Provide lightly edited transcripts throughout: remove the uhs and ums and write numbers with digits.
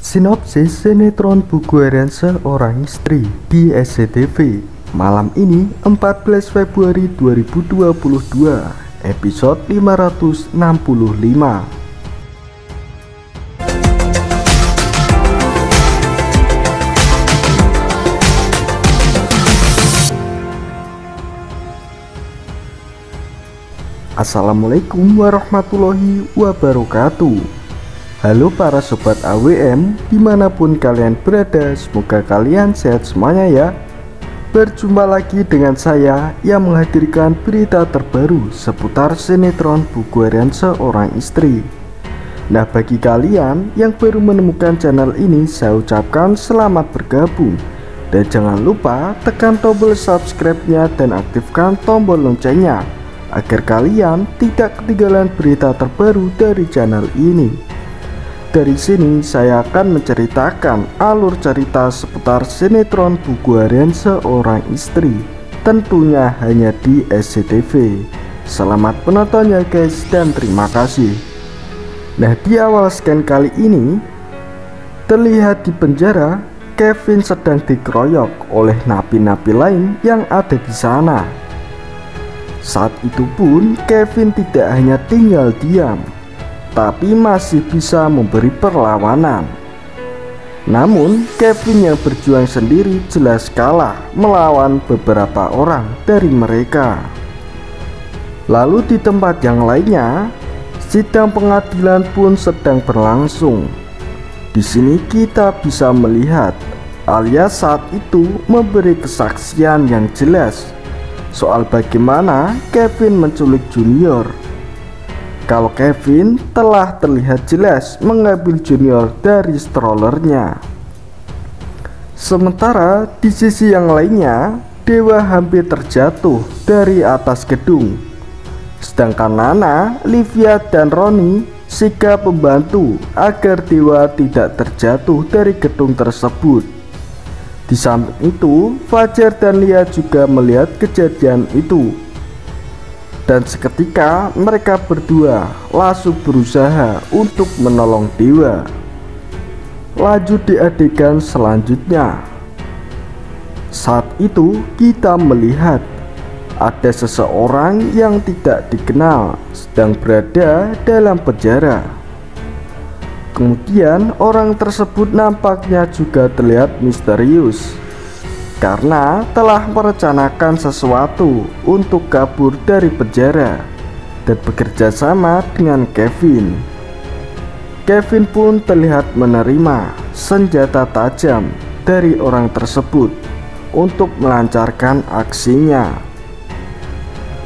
Sinopsis sinetron Buku Harian Seorang Istri di SCTV malam ini 14 Februari 2022 episode 565. Assalamualaikum warahmatullahi wabarakatuh. Halo para sobat AWM dimanapun kalian berada, semoga kalian sehat semuanya ya. Berjumpa lagi dengan saya yang menghadirkan berita terbaru seputar sinetron Buku Harian Seorang Istri. Nah, bagi kalian yang baru menemukan channel ini, saya ucapkan selamat bergabung. Dan jangan lupa tekan tombol subscribe-nya dan aktifkan tombol loncengnya agar kalian tidak ketinggalan berita terbaru dari channel ini. Dari sini saya akan menceritakan alur cerita seputar sinetron Buku Harian Seorang Istri, tentunya hanya di SCTV. Selamat menontonnya guys, dan terima kasih. Nah, di awal scan kali ini terlihat di penjara Kevin sedang dikeroyok oleh napi-napi lain yang ada di sana. Saat itu pun Kevin tidak hanya tinggal diam, tapi masih bisa memberi perlawanan. Namun Kevin yang berjuang sendiri jelas kalah melawan beberapa orang dari mereka. Lalu di tempat yang lainnya, sidang pengadilan pun sedang berlangsung. Di sini kita bisa melihat Alia saat itu memberi kesaksian yang jelas soal bagaimana Kevin menculik Junior. Kalau Kevin telah terlihat jelas mengambil Junior dari strollernya. Sementara di sisi yang lainnya, Dewa hampir terjatuh dari atas gedung. Sedangkan Nana, Livia, dan Roni sigap membantu agar Dewa tidak terjatuh dari gedung tersebut. Di samping itu, Fajar dan Lia juga melihat kejadian itu. Dan seketika mereka berdua langsung berusaha untuk menolong Dewa. Lanjut di adegan selanjutnya. Saat itu kita melihat ada seseorang yang tidak dikenal sedang berada dalam penjara. Kemudian orang tersebut nampaknya juga terlihat misterius karena telah merencanakan sesuatu untuk kabur dari penjara dan bekerja sama dengan Kevin. Kevin pun terlihat menerima senjata tajam dari orang tersebut untuk melancarkan aksinya.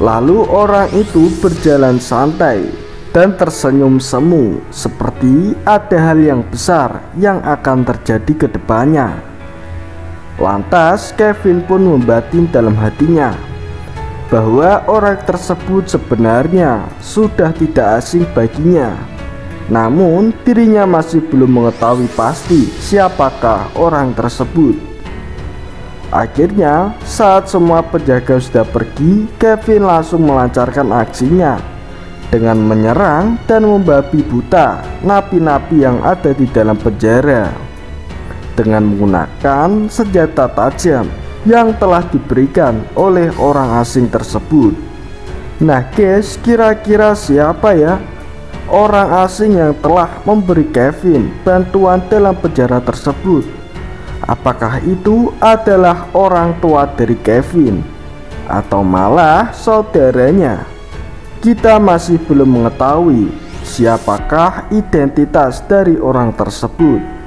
Lalu orang itu berjalan santai dan tersenyum semu, seperti ada hal yang besar yang akan terjadi ke depannya. Lantas Kevin pun membatin dalam hatinya bahwa orang tersebut sebenarnya sudah tidak asing baginya. Namun dirinya masih belum mengetahui pasti siapakah orang tersebut. Akhirnya saat semua penjaga sudah pergi, Kevin langsung melancarkan aksinya dengan menyerang dan membabi buta napi-napi yang ada di dalam penjara dengan menggunakan senjata tajam yang telah diberikan oleh orang asing tersebut. Nah guys, kira-kira siapa ya orang asing yang telah memberi Kevin bantuan dalam penjara tersebut? Apakah itu adalah orang tua dari Kevin atau malah saudaranya? Kita masih belum mengetahui siapakah identitas dari orang tersebut.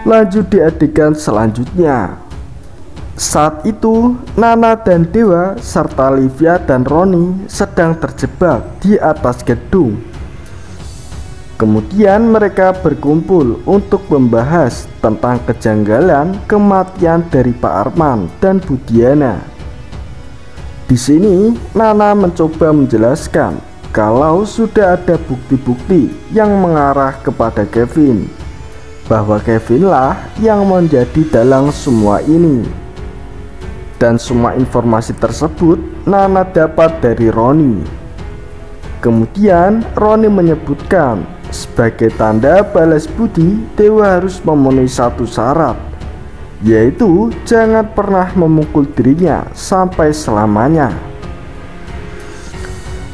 Lanjut di adegan selanjutnya. Saat itu Nana dan Dewa serta Livia dan Roni sedang terjebak di atas gedung. Kemudian mereka berkumpul untuk membahas tentang kejanggalan kematian dari Pak Arman dan Bu Diana. Di sini Nana mencoba menjelaskan kalau sudah ada bukti-bukti yang mengarah kepada Kevin, bahwa Kevinlah yang menjadi dalang semua ini. Dan semua informasi tersebut Nana dapat dari Roni. Kemudian Roni menyebutkan Sebagai tanda balas budi, dewa harus memenuhi satu syarat, yaitu jangan pernah memukul dirinya sampai selamanya.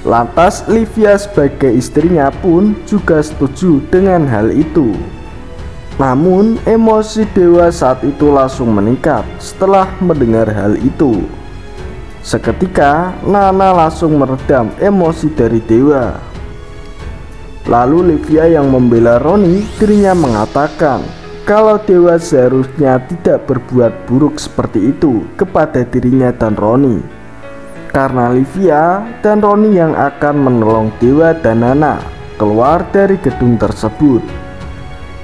Lantas Livia sebagai istrinya pun juga setuju dengan hal itu. Namun emosi dewa saat itu langsung meningkat setelah mendengar hal itu. Seketika Nana langsung meredam emosi dari dewa. Lalu Livia yang membela Roni, dirinya mengatakan kalau dewa seharusnya tidak berbuat buruk seperti itu kepada dirinya dan Roni, karena Livia dan Roni yang akan menolong dewa dan Nana keluar dari gedung tersebut.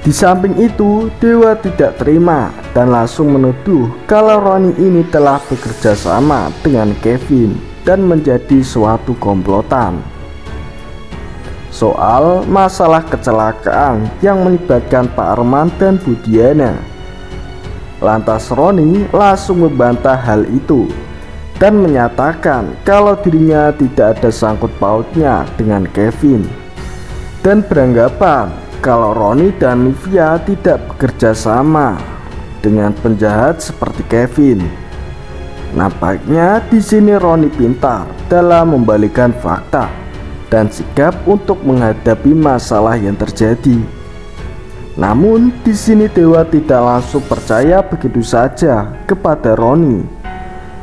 Di samping itu, dewa tidak terima dan langsung menuduh kalau Roni ini telah bekerja sama dengan Kevin dan menjadi suatu komplotan soal masalah kecelakaan yang melibatkan Pak Arman dan Bu Diana. Lantas Roni langsung membantah hal itu dan menyatakan kalau dirinya tidak ada sangkut pautnya dengan Kevin, dan beranggapan kalau Roni dan Livia tidak bekerja sama dengan penjahat seperti Kevin. Nampaknya di sini Roni pintar dalam membalikan fakta dan sikap untuk menghadapi masalah yang terjadi. Namun di sini dewa tidak langsung percaya begitu saja kepada Roni,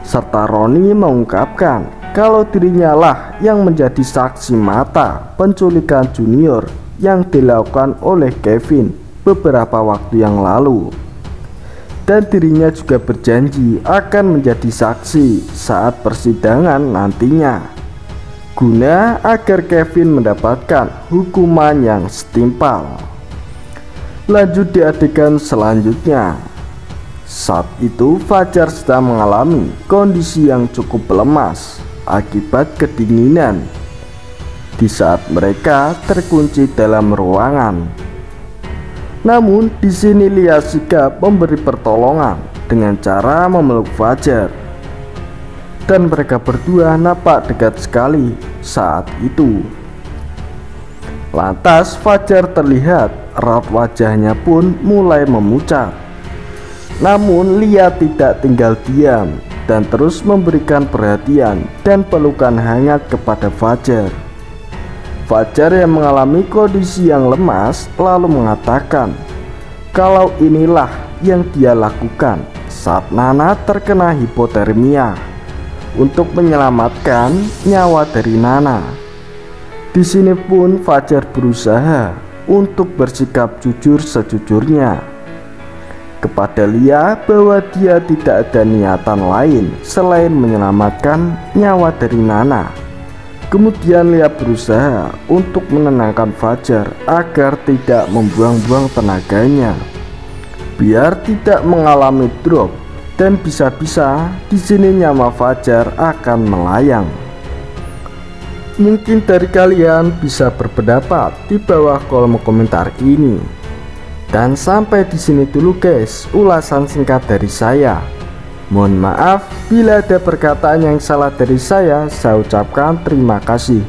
serta Roni mengungkapkan kalau dirinya lah yang menjadi saksi mata penculikan junior yang dilakukan oleh Kevin beberapa waktu yang lalu, dan dirinya juga berjanji akan menjadi saksi saat persidangan nantinya, guna agar Kevin mendapatkan hukuman yang setimpal. Lanjut di adegan selanjutnya. Saat itu Fajar sedang mengalami kondisi yang cukup lemas akibat kedinginan di saat mereka terkunci dalam ruangan. Namun di sini Lia sigap memberi pertolongan dengan cara memeluk Fajar, dan mereka berdua nampak dekat sekali saat itu. Lantas Fajar terlihat raut wajahnya pun mulai memucat. Namun Lia tidak tinggal diam dan terus memberikan perhatian dan pelukan hangat kepada Fajar. Fajar yang mengalami kondisi yang lemas lalu mengatakan kalau inilah yang dia lakukan saat Nana terkena hipotermia untuk menyelamatkan nyawa dari Nana. Di sini pun Fajar berusaha untuk bersikap jujur sejujurnya kepada Lia bahwa dia tidak ada niatan lain selain menyelamatkan nyawa dari Nana. Kemudian Lia berusaha untuk menenangkan Fajar agar tidak membuang-buang tenaganya, biar tidak mengalami drop, dan bisa-bisa di sini nyawa Fajar akan melayang. Mungkin dari kalian bisa berpendapat di bawah kolom komentar ini. Dan sampai di sini dulu guys ulasan singkat dari saya. Mohon maaf bila ada perkataan yang salah dari saya ucapkan terima kasih.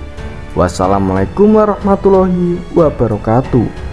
Wassalamualaikum warahmatullahi wabarakatuh.